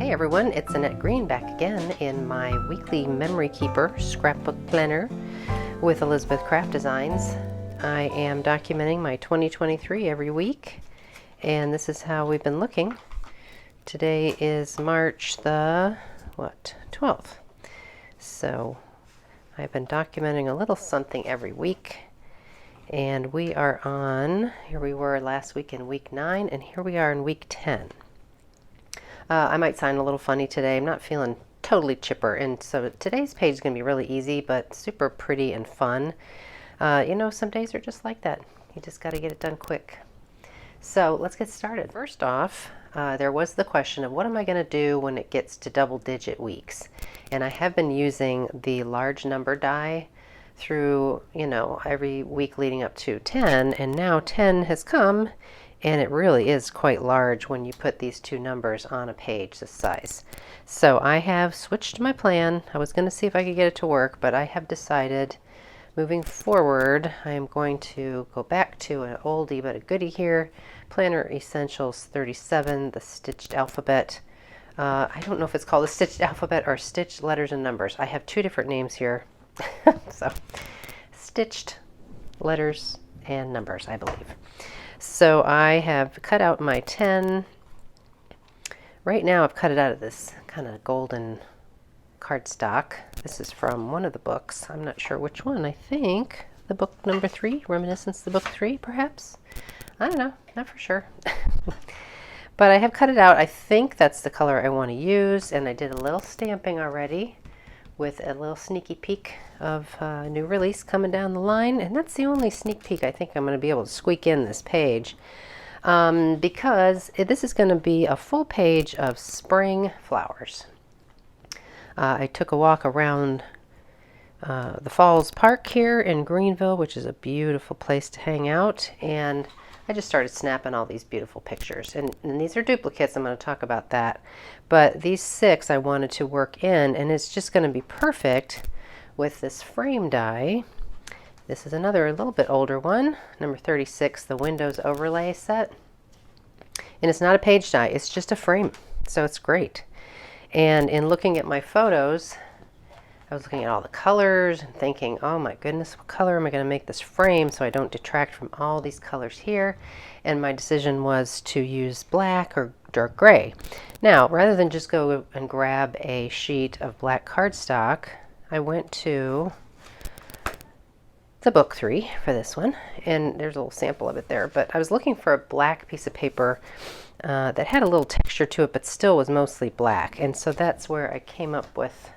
Hey everyone, it's Annette Green back again in my weekly Memory Keeper scrapbook planner with Elizabeth Craft Designs. I am documenting my 2023 every week, and this is how we've been looking. Today is March the 12th. So I've been documenting a little something every week, and we are on, here we were last week in week 9, and here we are in week 10. I might sound a little funny today. I'm not feeling totally chipper, and so today's page is going to be really easy but super pretty and fun. Some days are just like that. You just got to get it done quick. So let's get started. First off, there was the question of what am I going to do when it gets to double-digit weeks? And I have been using the large number die through, every week leading up to 10, and now 10 has come. And it really is quite large when you put these two numbers on a page this size. So I have switched my plan. I was going to see if I could get it to work, but I have decided moving forward, I am going to go back to an oldie but a goodie here. Planner Essentials 37, the stitched alphabet. I don't know if it's called the stitched alphabet or stitched letters and numbers. I have two different names here. So stitched letters and numbers, I believe. So I have cut out my 10. Right now I've cut it out of this kind of golden cardstock. This is from one of the books. I'm not sure which one. I think the book number 3, Reminiscence The Book 3, perhaps. I don't know, not for sure. But I have cut it out. I think that's the color I want to use, and I did a little stamping already with a little sneaky peek of a new release coming down the line. And that's the only sneak peek I think I'm going to be able to squeak in this page, because this is going to be a full page of spring flowers. I took a walk around the Falls Park here in Greenville, which is a beautiful place to hang out, and I just started snapping all these beautiful pictures. And these are duplicates. I'm going to talk about that. But these 6 I wanted to work in, and it's just going to be perfect with this frame die. This is another a little bit older one, number 36, the Windows Overlay set. And it's not a page die, it's just a frame. So it's great. And in looking at my photos, I was looking at all the colors and thinking, oh my goodness, what color am I going to make this frame so I don't detract from all these colors here? And my decision was to use black or dark gray. Now, rather than just go and grab a sheet of black cardstock, I went to the book 3 for this one, and there's a little sample of it there, but I was looking for a black piece of paper that had a little texture to it, but still was mostly black. And so that's where I came up with.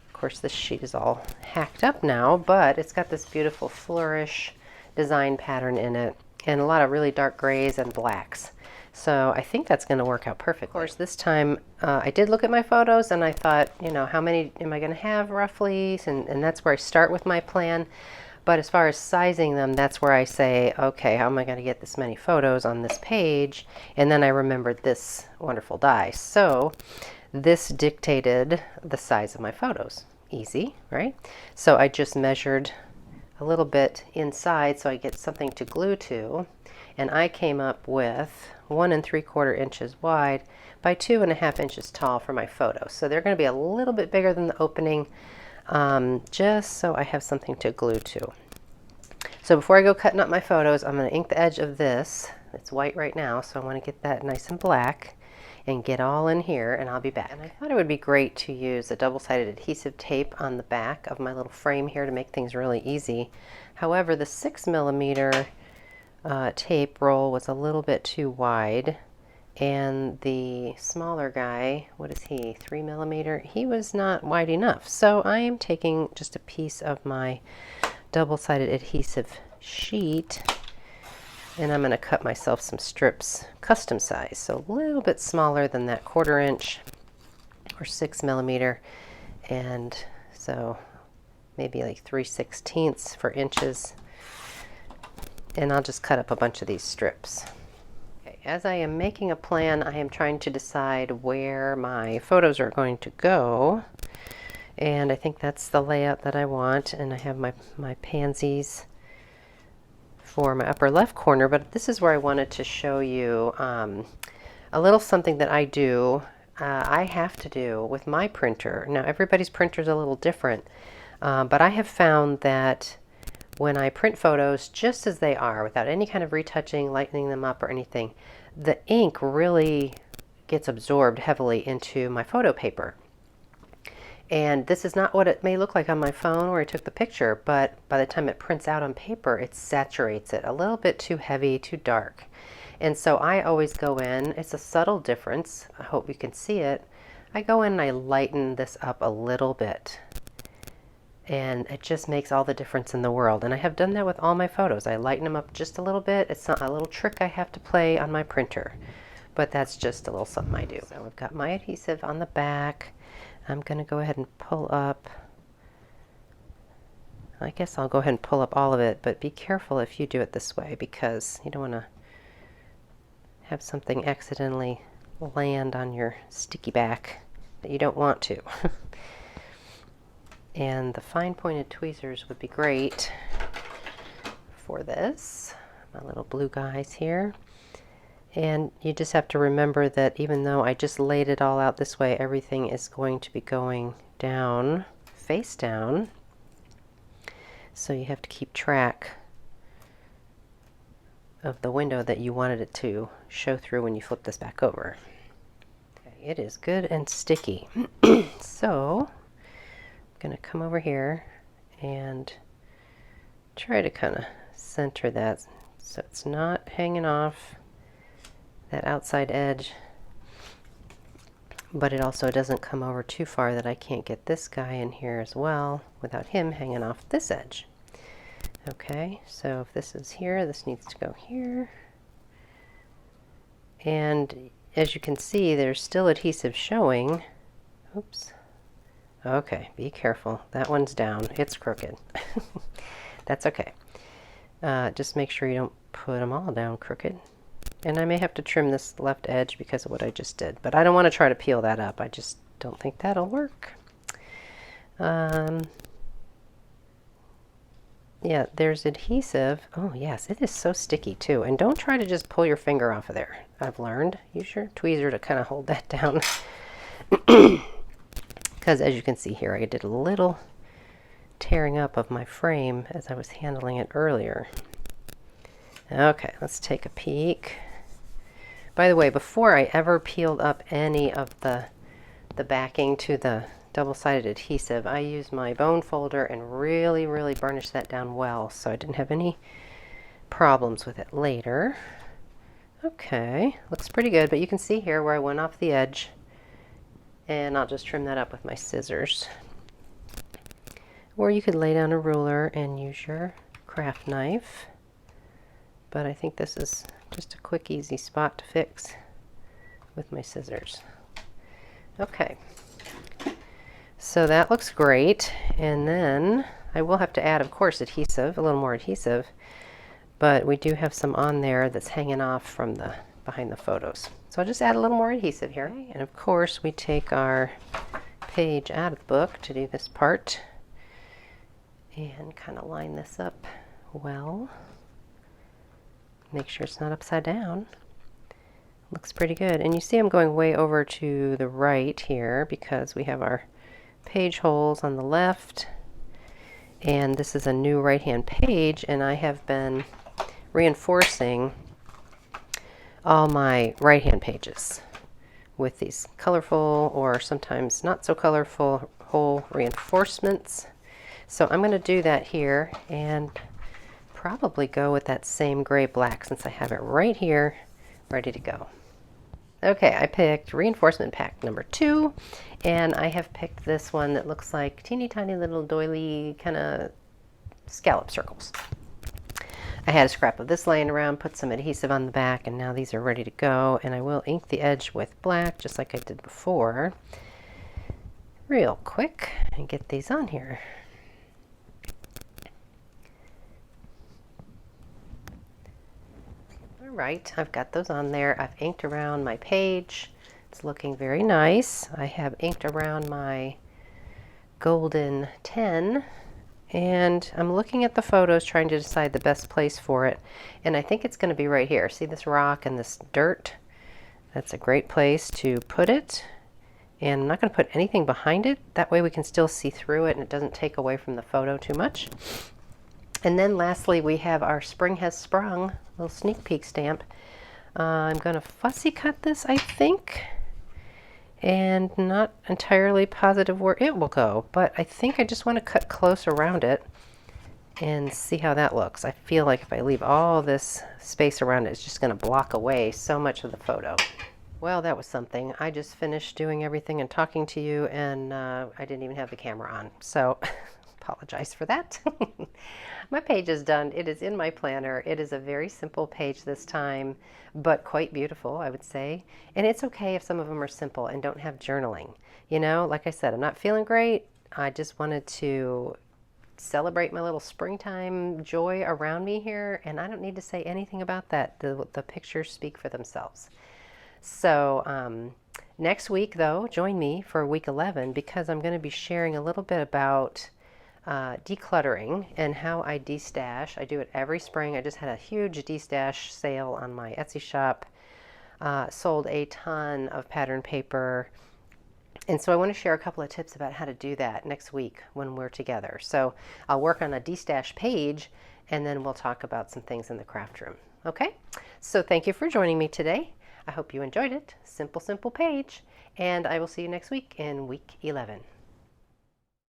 Of course, this sheet is all hacked up now, but it's got this beautiful flourish design pattern in it and a lot of really dark grays and blacks. So I think that's going to work out perfect. Of course, this time I did look at my photos and I thought, how many am I going to have roughly? And that's where I start with my plan. But as far as sizing them, that's where I say, okay, how am I going to get this many photos on this page? And then I remembered this wonderful die. So this dictated the size of my photos. Easy, right? So I just measured a little bit inside so I get something to glue to, and I came up with 1 3/4 inches wide by 2.5 inches tall for my photos. So they're going to be a little bit bigger than the opening, just so I have something to glue to. So before I go cutting up my photos, I'm going to ink the edge of this. It's white right now, so I want to get that nice and black and get all in here, and I'll be back. And I thought it would be great to use a double-sided adhesive tape on the back of my little frame here to make things really easy. However, the 6mm tape roll was a little bit too wide, and the smaller guy, what is he, 3mm, he was not wide enough. So I am taking just a piece of my double-sided adhesive sheet, and I'm going to cut myself some strips custom size, so a little bit smaller than that 1/4 inch or 6mm, and so maybe like 3/16 for inches, and I'll just cut up a bunch of these strips. Okay, as I am making a plan, I am trying to decide where my photos are going to go, and I think that's the layout that I want, and I have my pansies for my upper left corner, but this is where I wanted to show you a little something that I do I have to do with my printer. Now everybody's printer is a little different, but I have found that when I print photos just as they are, without any kind of retouching, lightening them up or anything, the ink really gets absorbed heavily into my photo paper. And this is not what it may look like on my phone where I took the picture, but by the time it prints out on paper, it saturates it a little bit too heavy, too dark. And so I always go in, it's a subtle difference, I hope you can see it. I go in and I lighten this up a little bit. And it just makes all the difference in the world. And I have done that with all my photos. I lighten them up just a little bit. It's not a little trick I have to play on my printer, but that's just a little something I do. So I've got my adhesive on the back. I'm going to go ahead and pull up. I guess I'll go ahead and pull up all of it, but be careful if you do it this way because you don't want to have something accidentally land on your sticky back that you don't want to. And the fine pointed tweezers would be great for this. My little blue guys here. And you just have to remember that even though I just laid it all out this way, everything is going to be going down, face down. So you have to keep track of the window that you wanted it to show through when you flip this back over. Okay, it is good and sticky. So I'm going to come over here and try to kind of center that so it's not hanging off that outside edge, but it also doesn't come over too far that I can't get this guy in here as well without him hanging off this edge. Okay, so if this is here, this needs to go here. And as you can see, there's still adhesive showing. Oops. Okay, be careful. That one's down. It's crooked. That's okay. Just make sure you don't put them all down crooked. And I may have to trim this left edge because of what I just did. But I don't want to try to peel that up. I just don't think that'll work. Yeah, there's adhesive. Oh, yes, it is so sticky too. And don't try to just pull your finger off of there. I've learned. Use your tweezer to kind of hold that down. Because as you can see here, I did a little tearing up of my frame as I was handling it earlier. Okay, let's take a peek. By the way, before I ever peeled up any of the backing to the double-sided adhesive, I used my bone folder and really, really burnished that down well, so I didn't have any problems with it later. Okay, looks pretty good, but you can see here where I went off the edge, and I'll just trim that up with my scissors. Or you could lay down a ruler and use your craft knife. But I think this is just a quick, easy spot to fix with my scissors. Okay, so that looks great. And then I will have to add, of course, adhesive, a little more adhesive. But we do have some on there that's hanging off from the behind the photos. So I'll just add a little more adhesive here. Okay. And of course, we take our page out of the book to do this part. And kind of line this up well. Make sure it's not upside down. Looks pretty good. And you see I'm going way over to the right here because we have our page holes on the left. And this is a new right-hand page, and I have been reinforcing all my right-hand pages with these colorful or sometimes not so colorful hole reinforcements. So I'm going to do that here and probably go with that same gray black since I have it right here ready to go. Okay, I picked reinforcement pack number 2, and I have picked this one that looks like teeny tiny little doily kind of scallop circles. I had a scrap of this laying around, put some adhesive on the back, and now these are ready to go. And I will ink the edge with black just like I did before real quick and get these on here. Right, I've got those on there. I've inked around my page. It's looking very nice. I have inked around my golden 10, and I'm looking at the photos trying to decide the best place for it, and I think it's going to be right here. See this rock and this dirt? That's a great place to put it, And I'm not going to put anything behind it. That way we can still see through it and it doesn't take away from the photo too much. And then lastly, we have our Spring Has Sprung little sneak peek stamp. I'm going to fussy cut this, I think, and not entirely positive where it will go, but I think I just want to cut close around it and see how that looks. I feel like if I leave all this space around it, it's just going to block away so much of the photo. Well, that was something. I just finished doing everything and talking to you, and I didn't even have the camera on, so apologize for that. My page is done. It is in my planner. It is a very simple page this time, but quite beautiful, I would say. And it's okay if some of them are simple and don't have journaling. You know, like I said, I'm not feeling great. I just wanted to celebrate my little springtime joy around me here, and I don't need to say anything about that. The pictures speak for themselves. So next week, though, join me for week 11 because I'm going to be sharing a little bit about decluttering and how I de-stash. I do it every spring. I just had a huge de-stash sale on my Etsy shop. Sold a ton of pattern paper. And so I want to share a couple of tips about how to do that next week when we're together. So I'll work on a de-stash page and then we'll talk about some things in the craft room. Okay? So thank you for joining me today. I hope you enjoyed it. Simple, simple page. And I will see you next week in week 11.